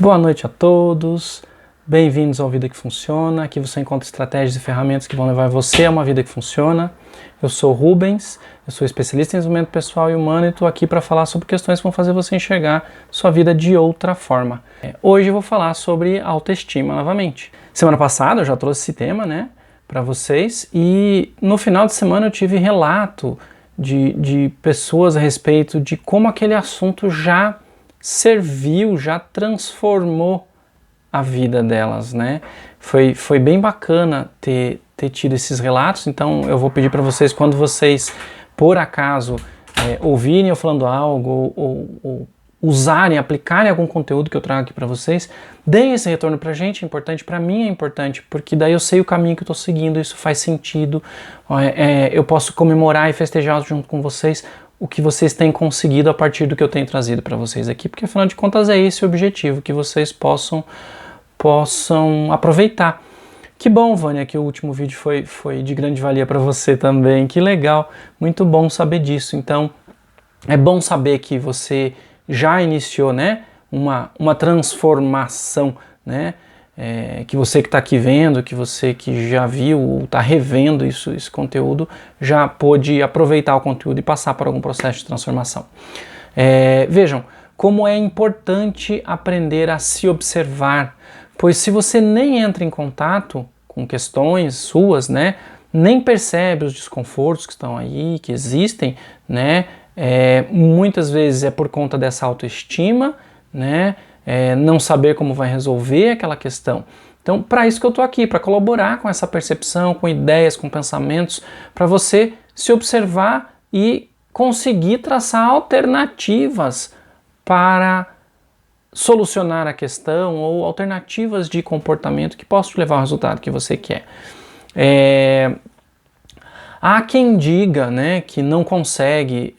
Boa noite a todos, bem-vindos ao Vida que Funciona. Aqui você encontra estratégias e ferramentas que vão levar você a uma vida que funciona. Eu sou o Rubens, eu sou especialista em desenvolvimento pessoal e humano e estou aqui para falar sobre questões que vão fazer você enxergar sua vida de outra forma. Hoje eu vou falar sobre autoestima novamente. Semana passada eu já trouxe esse tema, para vocês, e no final de semana eu tive relato de pessoas a respeito de como aquele assunto já serviu, já transformou a vida delas, Foi bem bacana ter tido esses relatos. Então eu vou pedir para vocês, quando vocês por acaso ouvirem eu falando algo ou usarem, aplicarem algum conteúdo que eu trago aqui para vocês, deem esse retorno pra gente. É importante, para mim é importante, porque daí eu sei o caminho que eu tô seguindo, isso faz sentido, eu posso comemorar e festejar junto com vocês o que vocês têm conseguido a partir do que eu tenho trazido para vocês aqui, porque afinal de contas é esse o objetivo, que vocês possam aproveitar. Que bom, Vânia, que o último vídeo foi de grande valia para você também, que legal, muito bom saber disso. Então, é bom saber que você já iniciou, uma transformação, que você que está aqui vendo, que você que já viu ou está revendo esse conteúdo, já pôde aproveitar o conteúdo e passar por algum processo de transformação. Vejam como é importante aprender a se observar, pois se você nem entra em contato com questões suas, nem percebe os desconfortos que estão aí, que existem, muitas vezes é por conta dessa autoestima, não saber como vai resolver aquela questão. Então, para isso que eu estou aqui, para colaborar com essa percepção, com ideias, com pensamentos, para você se observar e conseguir traçar alternativas para solucionar a questão ou alternativas de comportamento que possam te levar ao resultado que você quer. Há quem diga, que não consegue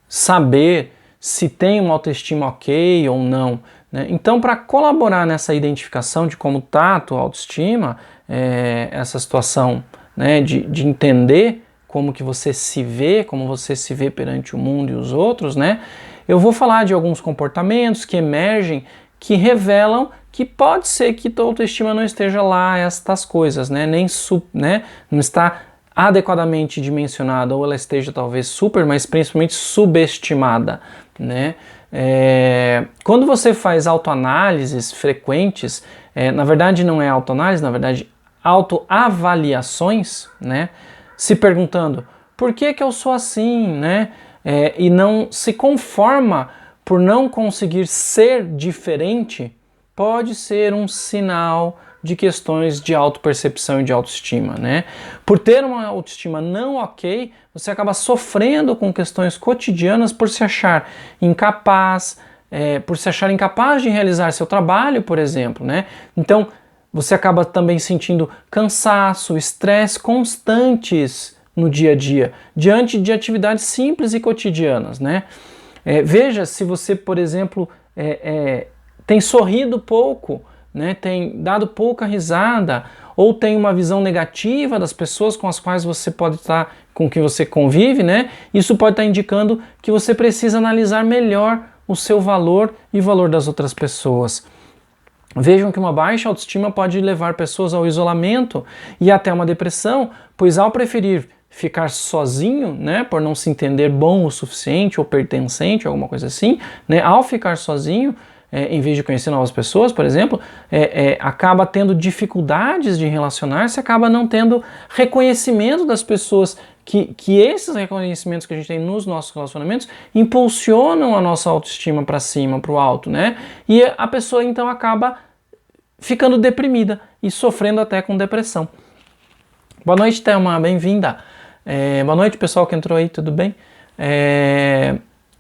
saber se tem uma autoestima ok ou não. Então, para colaborar nessa identificação de como está a tua autoestima, essa situação de entender como que você se vê, como você se vê perante o mundo e os outros, eu vou falar de alguns comportamentos que emergem, que revelam que pode ser que tua autoestima não esteja lá, estas coisas, não está adequadamente dimensionada, ou ela esteja talvez super, mas principalmente subestimada, Quando você faz autoanálises frequentes, na verdade não é autoanálise, na verdade autoavaliações, se perguntando por que eu sou assim, e não se conforma por não conseguir ser diferente, pode ser um sinal de questões de autopercepção e de autoestima, Por ter uma autoestima não ok, você acaba sofrendo com questões cotidianas por se achar incapaz, de realizar seu trabalho, por exemplo, Então, você acaba também sentindo cansaço, estresse constantes no dia a dia, diante de atividades simples e cotidianas, Veja se você, por exemplo, tem sorrido pouco, tem dado pouca risada, ou tem uma visão negativa das pessoas com as quais você pode estar, com que você convive, Isso pode estar indicando que você precisa analisar melhor o seu valor e o valor das outras pessoas. Vejam que uma baixa autoestima pode levar pessoas ao isolamento e até uma depressão, pois ao preferir ficar sozinho, por não se entender bom o suficiente ou pertencente, alguma coisa assim, ao ficar sozinho, em vez de conhecer novas pessoas, por exemplo, acaba tendo dificuldades de relacionar-se, acaba não tendo reconhecimento das pessoas, que esses reconhecimentos que a gente tem nos nossos relacionamentos impulsionam a nossa autoestima para cima, para o alto, E a pessoa então acaba ficando deprimida e sofrendo até com depressão. Boa noite, Thelma, bem-vinda. Boa noite, pessoal que entrou aí, tudo bem?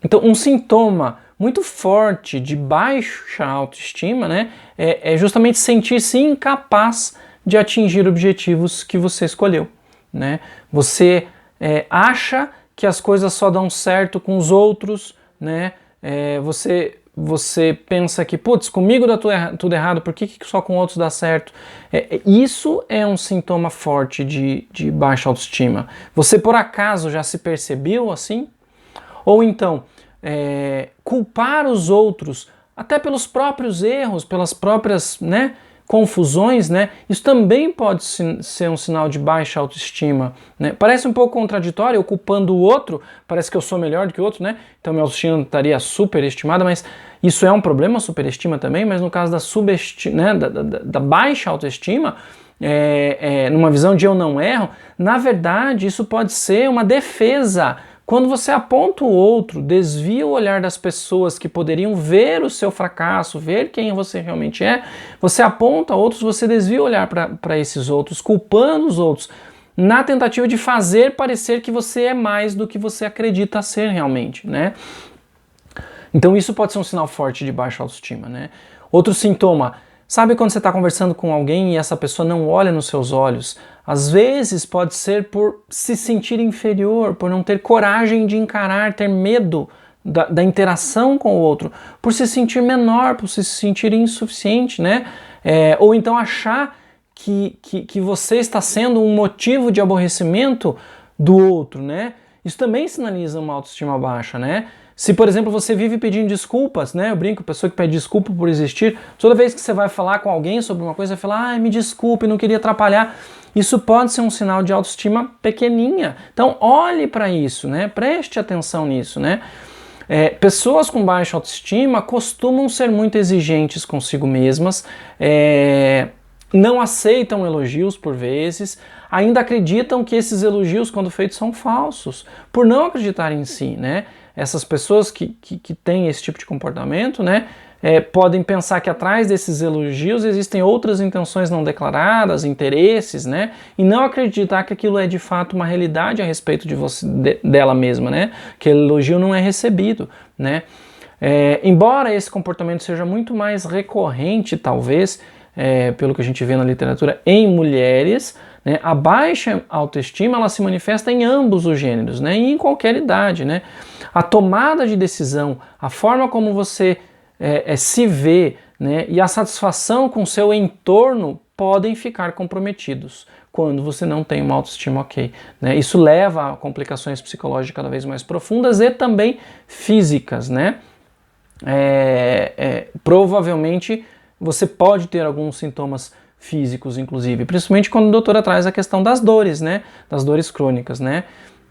Então, um sintoma muito forte de baixa autoestima, é justamente sentir-se incapaz de atingir objetivos que você escolheu, Você acha que as coisas só dão certo com os outros, Você pensa que, putz, comigo dá tudo errado, por que só com outros dá certo? Isso é um sintoma forte de baixa autoestima. Você por acaso já se percebeu assim? Ou então, culpar os outros até pelos próprios erros, pelas próprias, né, confusões, né? Isso também pode ser um sinal de baixa autoestima, né? Parece um pouco contraditório, eu culpando o outro, parece que eu sou melhor do que o outro, né? Então minha autoestima estaria superestimada, mas isso é um problema, a superestima também, mas no caso da baixa autoestima, numa visão de eu não erro, na verdade isso pode ser uma defesa. Quando você aponta o outro, desvia o olhar das pessoas que poderiam ver o seu fracasso, ver quem você realmente é, você aponta outros, você desvia o olhar para esses outros, culpando os outros, na tentativa de fazer parecer que você é mais do que você acredita ser realmente, né? Então isso pode ser um sinal forte de baixa autoestima, né? Outro sintoma, sabe quando você está conversando com alguém e essa pessoa não olha nos seus olhos? Às vezes pode ser por se sentir inferior, por não ter coragem de encarar, ter medo da interação com o outro, por se sentir menor, por se sentir insuficiente, né? Ou então achar que você está sendo um motivo de aborrecimento do outro, né? Isso também sinaliza uma autoestima baixa, né? Se, por exemplo, você vive pedindo desculpas, né? Eu brinco, pessoa que pede desculpa por existir, toda vez que você vai falar com alguém sobre uma coisa, você fala, ai, me desculpe, não queria atrapalhar. Isso pode ser um sinal de autoestima pequenininha. Então, olhe para isso, né? Preste atenção nisso, né? Pessoas com baixa autoestima costumam ser muito exigentes consigo mesmas, não aceitam elogios por vezes, ainda acreditam que esses elogios, quando feitos, são falsos, por não acreditarem em si, né? Essas pessoas que têm esse tipo de comportamento, né, podem pensar que atrás desses elogios existem outras intenções não declaradas, interesses, né, e não acreditar que aquilo é de fato uma realidade a respeito de você, dela mesma, né, que o elogio não é recebido, né. Embora esse comportamento seja muito mais recorrente, talvez, pelo que a gente vê na literatura, em mulheres, né, a baixa autoestima ela se manifesta em ambos os gêneros, né, e em qualquer idade, né. A tomada de decisão, a forma como você se vê, né, e a satisfação com o seu entorno podem ficar comprometidos quando você não tem uma autoestima ok, né. Isso leva a complicações psicológicas cada vez mais profundas e também físicas, né. Provavelmente você pode ter alguns sintomas físicos, inclusive, principalmente quando a doutora traz a questão das dores, né, das dores crônicas, né.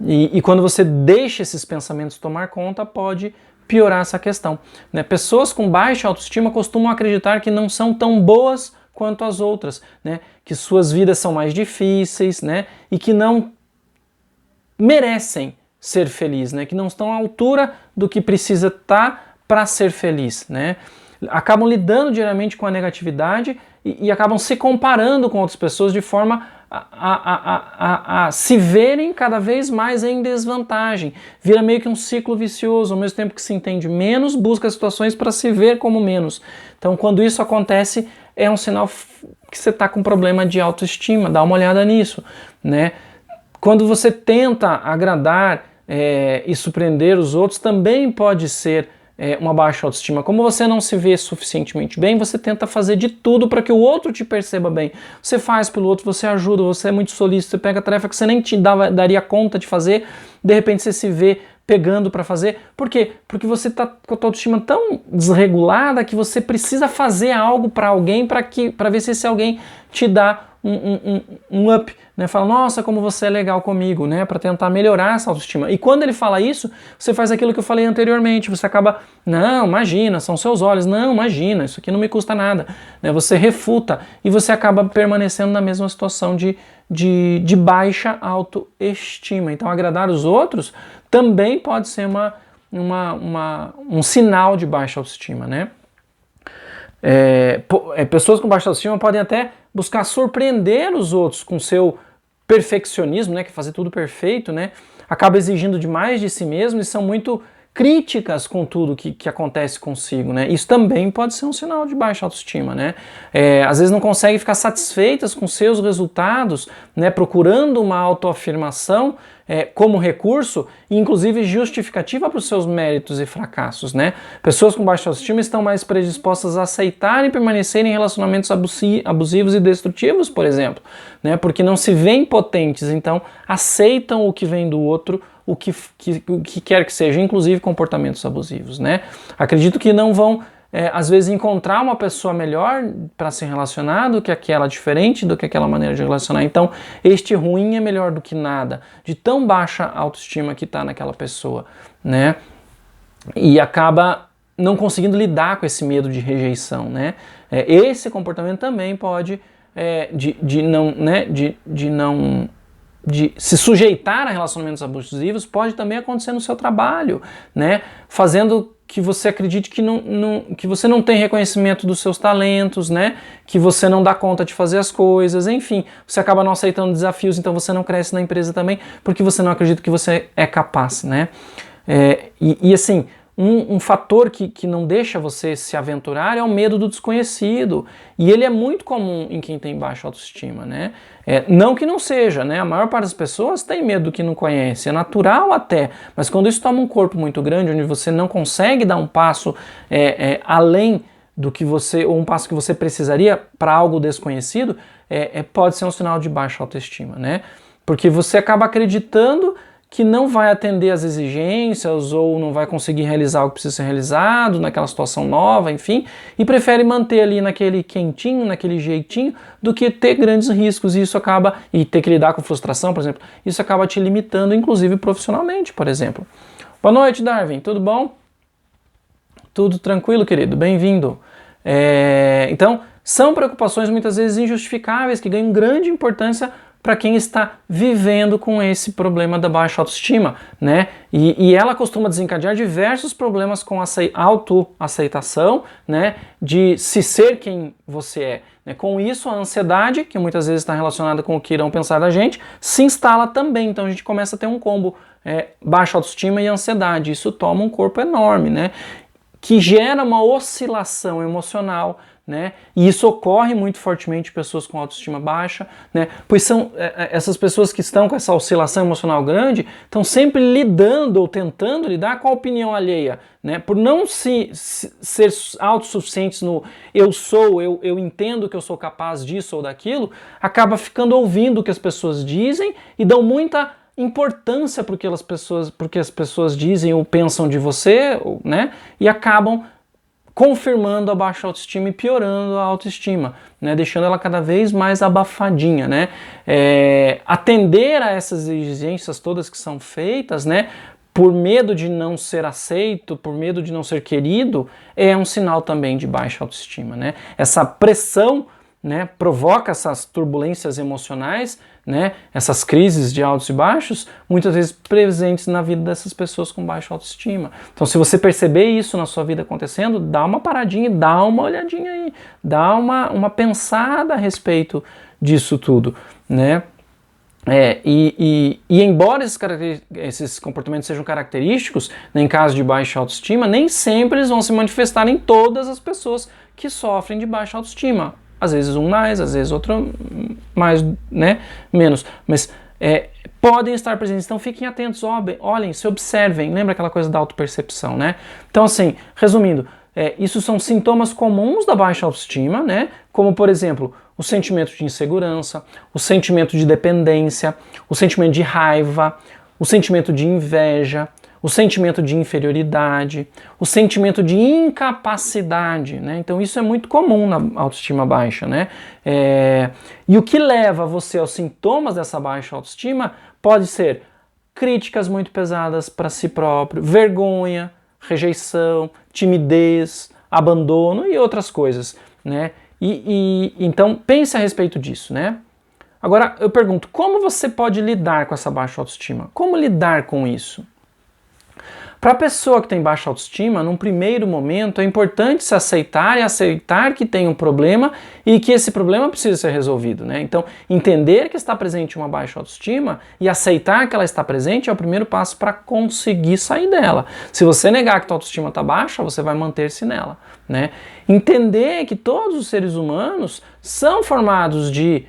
E quando você deixa esses pensamentos tomar conta, pode piorar essa questão, né? Pessoas com baixa autoestima costumam acreditar que não são tão boas quanto as outras, né? Que suas vidas são mais difíceis, né? E que não merecem ser felizes, né? Que não estão à altura do que precisa estar para ser feliz, né? Acabam lidando diariamente com a negatividade e acabam se comparando com outras pessoas de forma a se verem cada vez mais em desvantagem. Vira meio que um ciclo vicioso, ao mesmo tempo que se entende menos, busca situações para se ver como menos. Então, quando isso acontece, é um sinal que você está com problema de autoestima, dá uma olhada nisso, né? Quando você tenta agradar e surpreender os outros, também pode ser uma baixa autoestima. Como você não se vê suficientemente bem, você tenta fazer de tudo para que o outro te perceba bem. Você faz pelo outro, você ajuda, você é muito solícito, você pega tarefa que você nem daria conta de fazer, de repente você se vê pegando para fazer. Por quê? Porque você está com a tua autoestima tão desregulada que você precisa fazer algo para alguém para ver se esse alguém te dá um up, né? Fala, nossa, como você é legal comigo, né? Para tentar melhorar essa autoestima. E quando ele fala isso, você faz aquilo que eu falei anteriormente, você acaba, não, imagina, são seus olhos, não, imagina, isso aqui não me custa nada, né? Você refuta e você acaba permanecendo na mesma situação de baixa autoestima. Então, agradar os outros também pode ser um sinal de baixa autoestima, né? Pessoas com baixa autoestima podem até buscar surpreender os outros com seu perfeccionismo, né, que é fazer tudo perfeito, né, acaba exigindo demais de si mesmo e são muito críticas com tudo que acontece consigo, né? Isso também pode ser um sinal de baixa autoestima, né? Às vezes não consegue ficar satisfeitas com seus resultados, né? Procurando uma autoafirmação como recurso e inclusive justificativa para os seus méritos e fracassos, né? Pessoas com baixa autoestima estão mais predispostas a aceitar e permanecer em relacionamentos abusivos e destrutivos, por exemplo, né? Porque não se veem potentes, então aceitam o que vem do outro, o que quer que seja, inclusive comportamentos abusivos, né? Acredito que não vão às vezes encontrar uma pessoa melhor para se relacionar do que aquela, diferente do que aquela maneira de relacionar. Então, este ruim é melhor do que nada, de tão baixa autoestima que está naquela pessoa, né? E acaba não conseguindo lidar com esse medo de rejeição, né? Esse comportamento também pode de se sujeitar a relacionamentos abusivos pode também acontecer no seu trabalho, né? Fazendo que você acredite que você não tem reconhecimento dos seus talentos, né? Que você não dá conta de fazer as coisas, enfim, você acaba não aceitando desafios, então você não cresce na empresa também, porque você não acredita que você é capaz, né? Assim, um fator que não deixa você se aventurar é o medo do desconhecido, e ele é muito comum em quem tem baixa autoestima, né? Não que não seja, né? A maior parte das pessoas tem medo do que não conhece, é natural até, mas quando isso toma um corpo muito grande, onde você não consegue dar um passo além do que você, ou um passo que você precisaria para algo desconhecido, pode ser um sinal de baixa autoestima, né? Porque você acaba acreditando que não vai atender às exigências ou não vai conseguir realizar o que precisa ser realizado naquela situação nova, enfim, e prefere manter ali naquele quentinho, naquele jeitinho, do que ter grandes riscos, e ter que lidar com frustração, por exemplo, isso acaba te limitando, inclusive profissionalmente, por exemplo. Boa noite, Darwin, tudo bom? Tudo tranquilo, querido? Bem-vindo. Então, são preocupações muitas vezes injustificáveis, que ganham grande importância para quem está vivendo com esse problema da baixa autoestima, né? E ela costuma desencadear diversos problemas com a autoaceitação, né? De se ser quem você é, né? Com isso, a ansiedade, que muitas vezes está relacionada com o que irão pensar da gente, se instala também. Então a gente começa a ter um combo, baixa autoestima e ansiedade. Isso toma um corpo enorme, né? Que gera uma oscilação emocional, né? E isso ocorre muito fortemente em pessoas com autoestima baixa, né? Pois são essas pessoas que estão com essa oscilação emocional grande, estão sempre lidando ou tentando lidar com a opinião alheia, né? Por não ser autossuficientes no eu entendo que eu sou capaz disso ou daquilo, acaba ficando ouvindo o que as pessoas dizem e dão muita importância porque as pessoas dizem ou pensam de você, né? E acabam confirmando a baixa autoestima e piorando a autoestima, né? Deixando ela cada vez mais abafadinha, né? Atender a essas exigências todas que são feitas, né? Por medo de não ser aceito, por medo de não ser querido, é um sinal também de baixa autoestima, né? Essa pressão, né, provoca essas turbulências emocionais, né, essas crises de altos e baixos, muitas vezes presentes na vida dessas pessoas com baixa autoestima. Então, se você perceber isso na sua vida acontecendo, dá uma paradinha, dá uma olhadinha aí, dá uma pensada a respeito disso tudo, né? Embora esses comportamentos sejam característicos, né, em caso de baixa autoestima, nem sempre eles vão se manifestar em todas as pessoas que sofrem de baixa autoestima. Às vezes um mais, às vezes outro mais, né, menos. Mas podem estar presentes, então fiquem atentos, olhem, se observem. Lembra aquela coisa da autopercepção, né? Então, assim, resumindo, isso são sintomas comuns da baixa autoestima, né? Como, por exemplo, o sentimento de insegurança, o sentimento de dependência, o sentimento de raiva, o sentimento de inveja, o sentimento de inferioridade, o sentimento de incapacidade, né? Então isso é muito comum na autoestima baixa, né? E o que leva você aos sintomas dessa baixa autoestima pode ser críticas muito pesadas para si próprio, vergonha, rejeição, timidez, abandono e outras coisas, né? Então pense a respeito disso, né? Agora eu pergunto, como você pode lidar com essa baixa autoestima? Como lidar com isso? Para a pessoa que tem baixa autoestima, num primeiro momento é importante se aceitar e aceitar que tem um problema e que esse problema precisa ser resolvido, né? Então, entender que está presente uma baixa autoestima e aceitar que ela está presente é o primeiro passo para conseguir sair dela. Se você negar que a autoestima está baixa, você vai manter-se nela, né? Entender que todos os seres humanos são formados de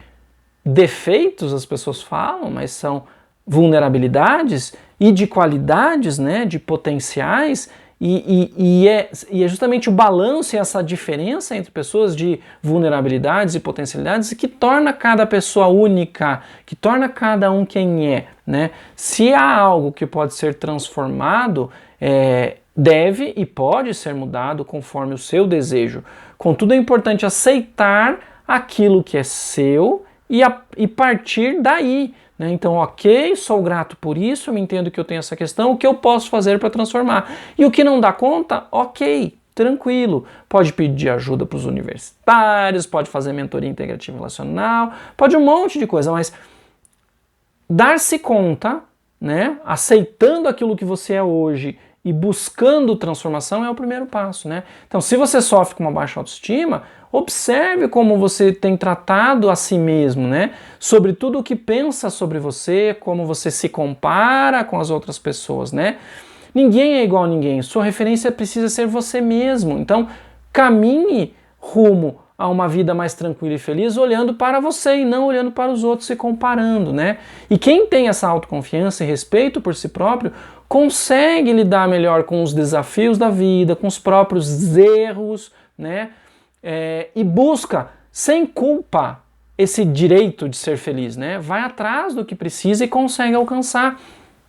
defeitos, as pessoas falam, mas são vulnerabilidades e de qualidades, né, de potenciais, e é justamente o balanço e essa diferença entre pessoas de vulnerabilidades e potencialidades que torna cada pessoa única, que torna cada um quem é, né? Se há algo que pode ser transformado, deve e pode ser mudado conforme o seu desejo. Contudo, é importante aceitar aquilo que é seu e partir daí, né? Então, ok, sou grato por isso, eu entendo que eu tenho essa questão, o que eu posso fazer para transformar? E o que não dá conta, ok, tranquilo. Pode pedir ajuda para os universitários, pode fazer mentoria integrativa relacional, pode um monte de coisa, mas dar-se conta, né, aceitando aquilo que você é hoje e buscando transformação é o primeiro passo, né? Então, se você sofre com uma baixa autoestima, observe como você tem tratado a si mesmo, né? Sobre tudo o que pensa sobre você, como você se compara com as outras pessoas, né? Ninguém é igual a ninguém, sua referência precisa ser você mesmo. Então, caminhe rumo a uma vida mais tranquila e feliz olhando para você e não olhando para os outros, se comparando, né? E quem tem essa autoconfiança e respeito por si próprio consegue lidar melhor com os desafios da vida, com os próprios erros, né? E busca, sem culpa, esse direito de ser feliz, né? Vai atrás do que precisa e consegue alcançar.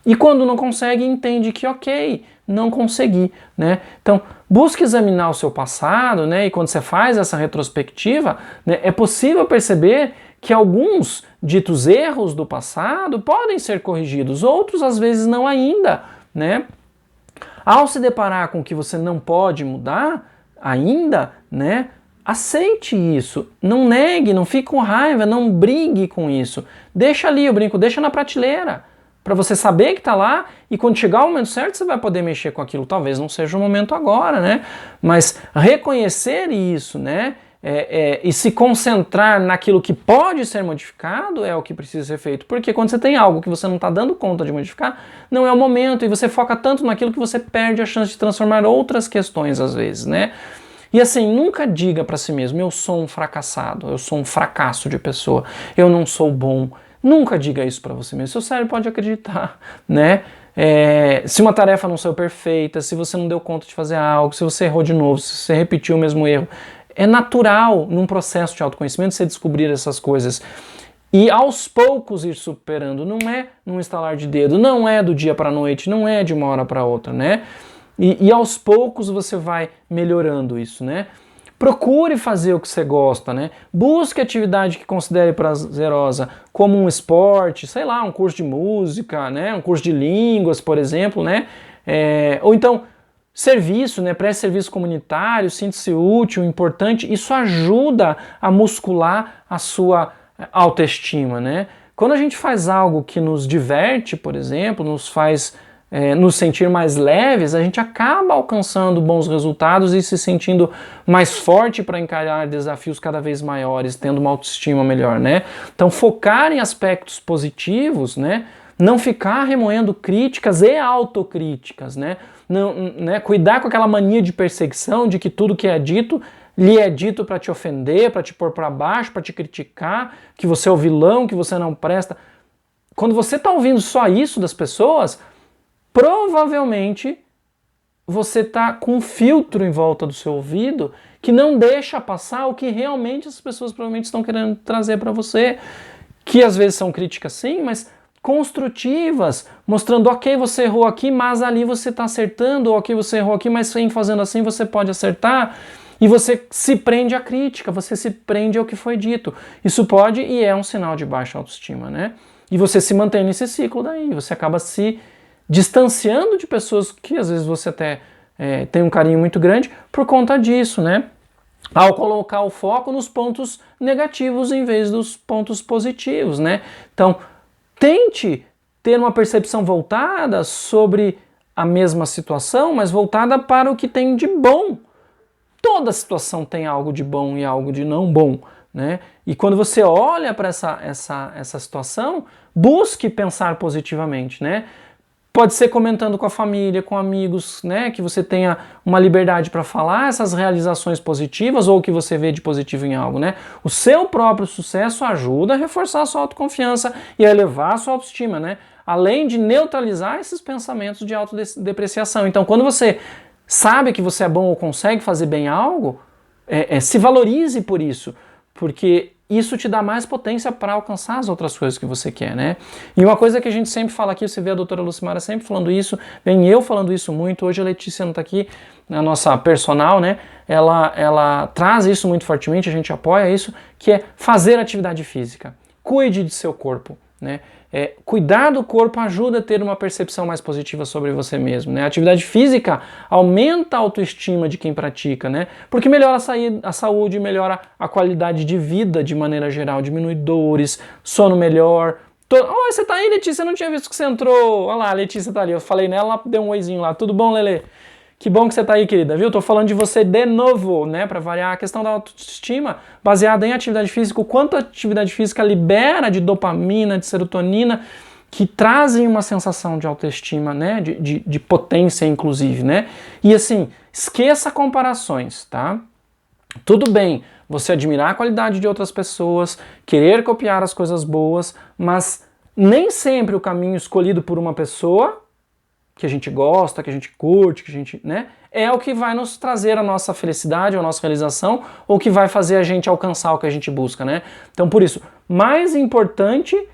E quando não consegue, entende que ok, não consegui, né? Então, busque examinar o seu passado, né? E quando você faz essa retrospectiva, né, é possível perceber que alguns ditos erros do passado podem ser corrigidos, outros às vezes não ainda, né? Ao se deparar com o que você não pode mudar ainda, né? Aceite isso, não negue, não fique com raiva, não brigue com isso. Deixa ali o brinco, deixa na prateleira, para você saber que está lá e quando chegar o momento certo você vai poder mexer com aquilo. Talvez não seja o momento agora, né? Mas reconhecer isso, né? E se concentrar naquilo que pode ser modificado é o que precisa ser feito. Porque quando você tem algo que você não está dando conta de modificar, não é o momento e você foca tanto naquilo que você perde a chance de transformar outras questões às vezes, né? E assim, nunca diga para si mesmo, eu sou um fracassado, eu sou um fracasso de pessoa, eu não sou bom. Nunca diga isso para você mesmo, seu cérebro pode acreditar, né? Se uma tarefa não saiu perfeita, se você não deu conta de fazer algo, se você errou de novo, se você repetiu o mesmo erro, é natural num processo de autoconhecimento você descobrir essas coisas. E aos poucos ir superando, não é num estalar de dedo, não é do dia para a noite, não é de uma hora para outra, né? E aos poucos você vai melhorando isso, né? Procure fazer o que você gosta, né? Busque atividade que considere prazerosa, como um esporte, sei lá, um curso de música, né? Um curso de línguas, por exemplo, né? Ou então, serviço, né? Preste serviço comunitário, sinta-se útil, importante. Isso ajuda a muscular a sua autoestima, né? Quando a gente faz algo que nos diverte, por exemplo, nos faz nos sentir mais leves, a gente acaba alcançando bons resultados e se sentindo mais forte para encarar desafios cada vez maiores, tendo uma autoestima melhor, né? Então focar em aspectos positivos, né? Não ficar remoendo críticas e autocríticas, né? Não, né? Cuidar com aquela mania de perseguição, de que tudo que é dito lhe é dito para te ofender, para te pôr para baixo, para te criticar, que você é o vilão, que você não presta. Quando você está ouvindo só isso das pessoas, provavelmente você está com um filtro em volta do seu ouvido que não deixa passar o que realmente as pessoas provavelmente estão querendo trazer para você, que às vezes são críticas sim, mas construtivas, mostrando ok, você errou aqui, mas ali você está acertando, ou ok, você errou aqui, mas fazendo assim você pode acertar, e você se prende à crítica, você se prende ao que foi dito. Isso pode e é um sinal de baixa autoestima, né? E você se mantém nesse ciclo daí, você acaba se distanciando de pessoas que às vezes você até tem um carinho muito grande por conta disso, né? Ao colocar o foco nos pontos negativos em vez dos pontos positivos, né? Então, tente ter uma percepção voltada sobre a mesma situação, mas voltada para o que tem de bom. Toda situação tem algo de bom e algo de não bom, né? E quando você olha para essa situação, busque pensar positivamente, né? Pode ser comentando com a família, com amigos, né? Que você tenha uma liberdade para falar essas realizações positivas ou o que você vê de positivo em algo, né? O seu próprio sucesso ajuda a reforçar a sua autoconfiança e a elevar a sua autoestima, né? Além de neutralizar esses pensamentos de autodepreciação. Então, quando você sabe que você é bom ou consegue fazer bem algo, se valorize por isso, porque isso te dá mais potência para alcançar as outras coisas que você quer, né? E uma coisa que a gente sempre fala aqui, você vê a doutora Lucimara sempre falando isso, vem eu falando isso muito, hoje a Letícia não está aqui, a nossa personal, né? Ela traz isso muito fortemente, a gente apoia isso, que é fazer atividade física. Cuide de seu corpo, né? Cuidar do corpo ajuda a ter uma percepção mais positiva sobre você mesmo, né? A atividade física aumenta a autoestima de quem pratica, né? Porque melhora a saúde, melhora a qualidade de vida de maneira geral, diminui dores, sono melhor. Oi, você tá aí, Letícia? Eu não tinha visto que você entrou. Olha lá, a Letícia tá ali. Eu falei nela, ela deu um oizinho lá. Tudo bom, Lelê? Que bom que você tá aí, querida, viu? Tô falando de você de novo, né? Pra variar a questão da autoestima baseada em atividade física. O quanto a atividade física libera de dopamina, de serotonina, que trazem uma sensação de autoestima, né? De potência, inclusive, né? E assim, esqueça comparações, tá? Tudo bem você admirar a qualidade de outras pessoas, querer copiar as coisas boas, mas nem sempre o caminho escolhido por uma pessoa que a gente gosta, que a gente curte, que a gente, né, é o que vai nos trazer a nossa felicidade, a nossa realização, ou que vai fazer a gente alcançar o que a gente busca, né? Então, por isso, mais importante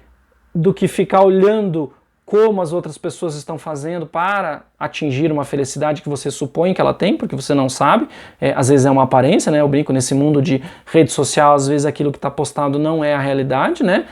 do que ficar olhando como as outras pessoas estão fazendo para atingir uma felicidade que você supõe que ela tem, porque você não sabe, às vezes é uma aparência, né? Eu brinco, nesse mundo de rede social, às vezes aquilo que está postado não é a realidade, né?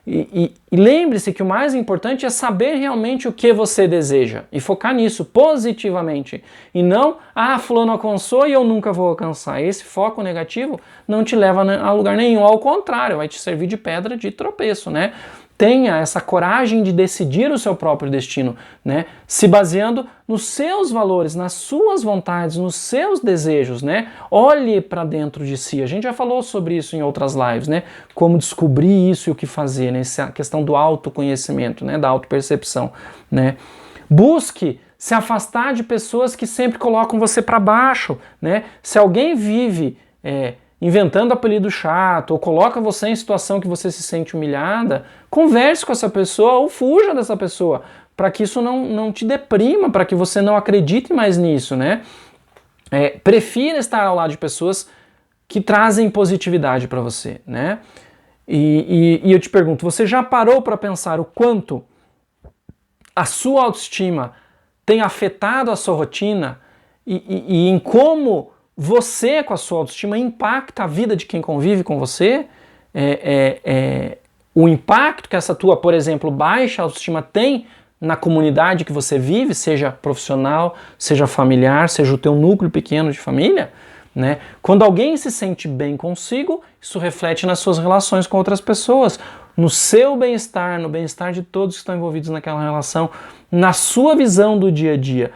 E lembre-se que o mais importante é saber realmente o que você deseja e focar nisso positivamente. E não, fulano alcançou e eu nunca vou alcançar. Esse foco negativo não te leva a lugar nenhum. Ao contrário, vai te servir de pedra de tropeço, né? Tenha essa coragem de decidir o seu próprio destino, né? Se baseando nos seus valores, nas suas vontades, nos seus desejos, né? Olhe para dentro de si. A gente já falou sobre isso em outras lives, né? Como descobrir isso e o que fazer, né? Essa questão do autoconhecimento, né? Da autopercepção, né? Busque se afastar de pessoas que sempre colocam você para baixo, né? Se alguém vive inventando apelido chato, ou coloca você em situação que você se sente humilhada, converse com essa pessoa ou fuja dessa pessoa, para que isso não te deprima, para que você não acredite mais nisso, né? Prefira estar ao lado de pessoas que trazem positividade para você, né? E eu te pergunto, você já parou para pensar o quanto a sua autoestima tem afetado a sua rotina e em como você, com a sua autoestima, impacta a vida de quem convive com você? O impacto que essa tua, por exemplo, baixa autoestima tem na comunidade que você vive, seja profissional, seja familiar, seja o teu núcleo pequeno de família, né? Quando alguém se sente bem consigo, isso reflete nas suas relações com outras pessoas, no seu bem-estar, no bem-estar de todos que estão envolvidos naquela relação, na sua visão do dia a dia,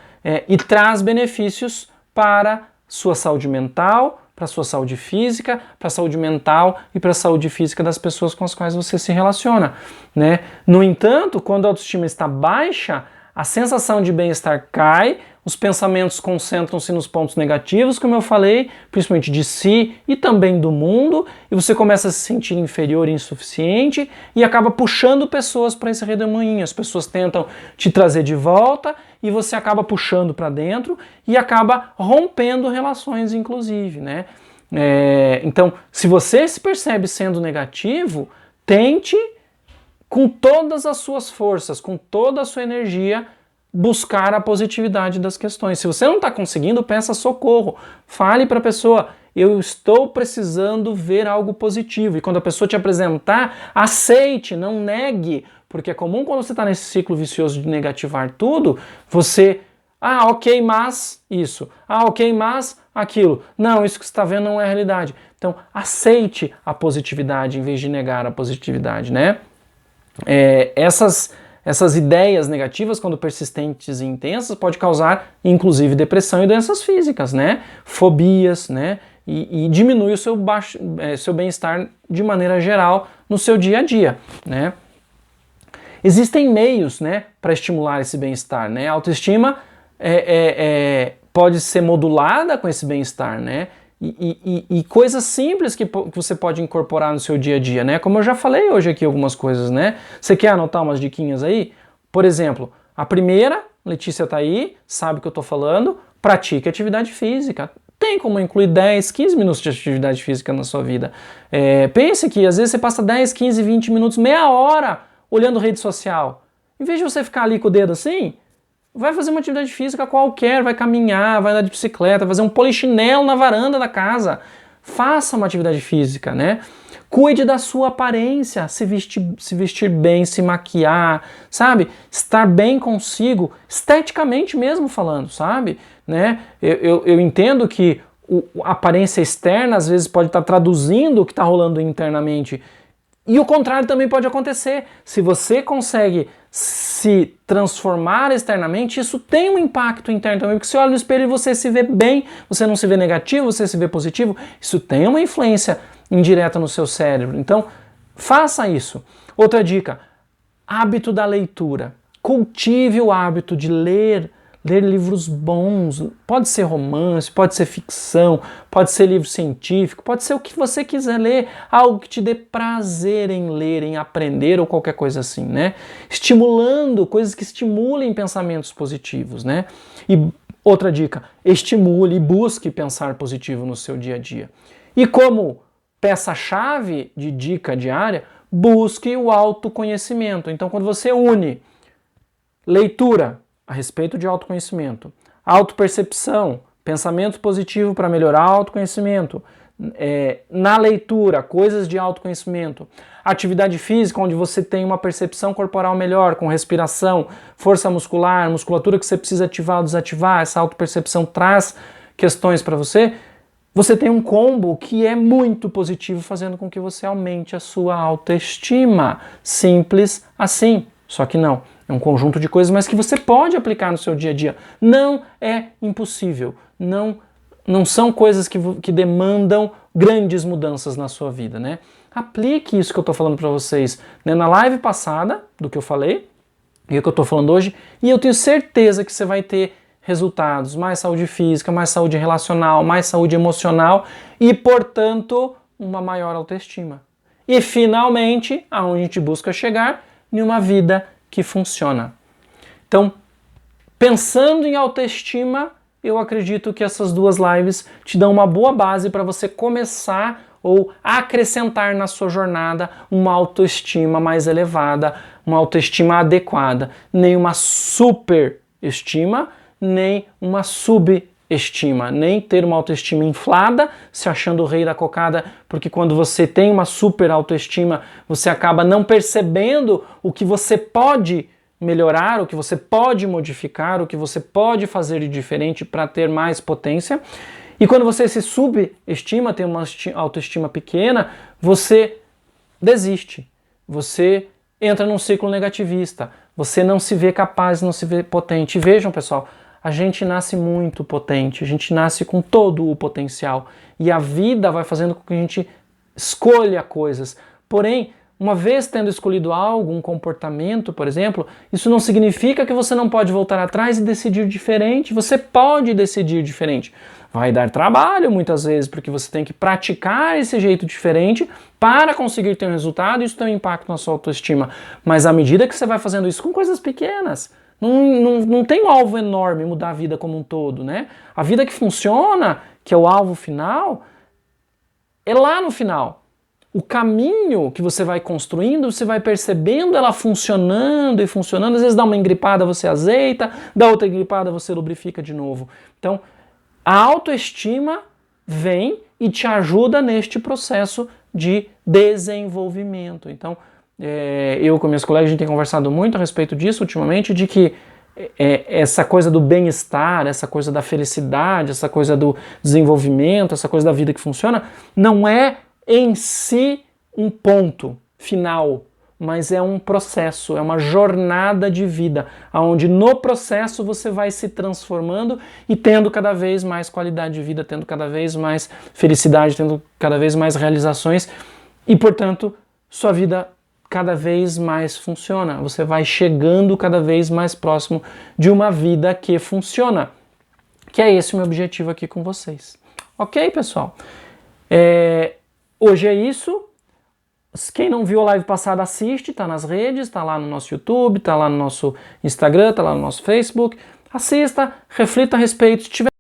e traz benefícios para sua saúde mental, para sua saúde física, para a saúde mental e para a saúde física das pessoas com as quais você se relaciona, né? No entanto, quando a autoestima está baixa, a sensação de bem-estar cai, os pensamentos concentram-se nos pontos negativos, como eu falei, principalmente de si e também do mundo, e você começa a se sentir inferior e insuficiente e acaba puxando pessoas para esse redemoinho. As pessoas tentam te trazer de volta e você acaba puxando para dentro e acaba rompendo relações, inclusive, né? Então, se você se percebe sendo negativo, tente, com todas as suas forças, com toda a sua energia, buscar a positividade das questões. Se você não está conseguindo, peça socorro. Fale para a pessoa, eu estou precisando ver algo positivo. E quando a pessoa te apresentar, aceite, não negue. Porque é comum quando você está nesse ciclo vicioso de negativar tudo, você... ok, mas isso. Ok, mas aquilo. Não, isso que você está vendo não é a realidade. Então, aceite a positividade em vez de negar a positividade, né? Essas ideias negativas, quando persistentes e intensas, pode causar, inclusive, depressão e doenças físicas, né? Fobias, né? E diminui o seu bem-estar de maneira geral no seu dia a dia, né? Existem meios, né, para estimular esse bem-estar, né? A autoestima pode ser modulada com esse bem-estar, né? E coisas simples que você pode incorporar no seu dia a dia, né? Como eu já falei hoje aqui algumas coisas, né? Você quer anotar umas diquinhas aí? Por exemplo, a primeira, Letícia tá aí, sabe o que eu tô falando, pratique atividade física. tem como incluir 10, 15 minutos de atividade física na sua vida. Pense que às vezes você passa 10, 15, 20 minutos, meia hora olhando rede social. Em vez de você ficar ali com o dedo assim, vai fazer uma atividade física qualquer, vai caminhar, vai andar de bicicleta, fazer um polichinelo na varanda da casa. Faça uma atividade física, né? Cuide da sua aparência, se vestir bem, se maquiar, sabe? Estar bem consigo, esteticamente mesmo falando, sabe? Né? Eu entendo que a aparência externa às vezes pode estar traduzindo o que está rolando internamente. E o contrário também pode acontecer. Se você consegue se transformar externamente, isso tem um impacto interno também, porque você olha no espelho e você se vê bem, você não se vê negativo, você se vê positivo, isso tem uma influência indireta no seu cérebro. Então, faça isso. Outra dica, hábito da leitura. Cultive o hábito de ler livros bons, pode ser romance, pode ser ficção, pode ser livro científico, pode ser o que você quiser ler, algo que te dê prazer em ler, em aprender ou qualquer coisa assim, né? Estimulando, coisas que estimulem pensamentos positivos, né? E outra dica, estimule e busque pensar positivo no seu dia a dia. E como peça-chave de dica diária, busque o autoconhecimento. Então, quando você une leitura a respeito de autoconhecimento, autopercepção, pensamento positivo para melhorar autoconhecimento, na leitura, coisas de autoconhecimento, atividade física, onde você tem uma percepção corporal melhor, com respiração, força muscular, musculatura que você precisa ativar ou desativar, essa autopercepção traz questões para você, você tem um combo que é muito positivo, fazendo com que você aumente a sua autoestima. Simples assim, só que não. É um conjunto de coisas, mas que você pode aplicar no seu dia a dia. Não é impossível. Não são coisas que demandam grandes mudanças na sua vida, né? Aplique isso que eu estou falando para vocês, né, na live passada, do que eu falei, e o que eu estou falando hoje, e eu tenho certeza que você vai ter resultados, mais saúde física, mais saúde relacional, mais saúde emocional e, portanto, uma maior autoestima. E, finalmente, aonde a gente busca chegar, em uma vida que funciona. Então, pensando em autoestima, eu acredito que essas duas lives te dão uma boa base para você começar ou acrescentar na sua jornada uma autoestima mais elevada, uma autoestima adequada. Nem uma superestima, nem uma subestima, nem ter uma autoestima inflada, se achando o rei da cocada, porque quando você tem uma super autoestima, você acaba não percebendo o que você pode melhorar, o que você pode modificar, o que você pode fazer de diferente para ter mais potência. E quando você se subestima, tem uma autoestima pequena, você desiste, você entra num ciclo negativista, você não se vê capaz, não se vê potente. E vejam, pessoal, a gente nasce muito potente, a gente nasce com todo o potencial e a vida vai fazendo com que a gente escolha coisas. Porém, uma vez tendo escolhido algo, um comportamento, por exemplo, isso não significa que você não pode voltar atrás e decidir diferente. Você pode decidir diferente. Vai dar trabalho muitas vezes, porque você tem que praticar esse jeito diferente para conseguir ter um resultado e isso tem um impacto na sua autoestima. Mas à medida que você vai fazendo isso com coisas pequenas, não tem um alvo enorme mudar a vida como um todo, né? A vida que funciona, que é o alvo final, é lá no final. O caminho que você vai construindo, você vai percebendo ela funcionando e funcionando. Às vezes dá uma engripada, você azeita, dá outra engripada, você lubrifica de novo. Então, a autoestima vem e te ajuda neste processo de desenvolvimento. Então, eu com minhas colegas, a gente tem conversado muito a respeito disso ultimamente, de que essa coisa do bem-estar, essa coisa da felicidade, essa coisa do desenvolvimento, essa coisa da vida que funciona, não é em si um ponto final, mas é um processo, é uma jornada de vida, onde no processo você vai se transformando e tendo cada vez mais qualidade de vida, tendo cada vez mais felicidade, tendo cada vez mais realizações e, portanto, sua vida cada vez mais funciona. Você vai chegando cada vez mais próximo de uma vida que funciona, que é esse o meu objetivo aqui com vocês. Ok, pessoal? Hoje é isso. Quem não viu a live passada, assiste, tá nas redes, tá lá no nosso YouTube, tá lá no nosso Instagram, tá lá no nosso Facebook. Assista, reflita a respeito. Se tiver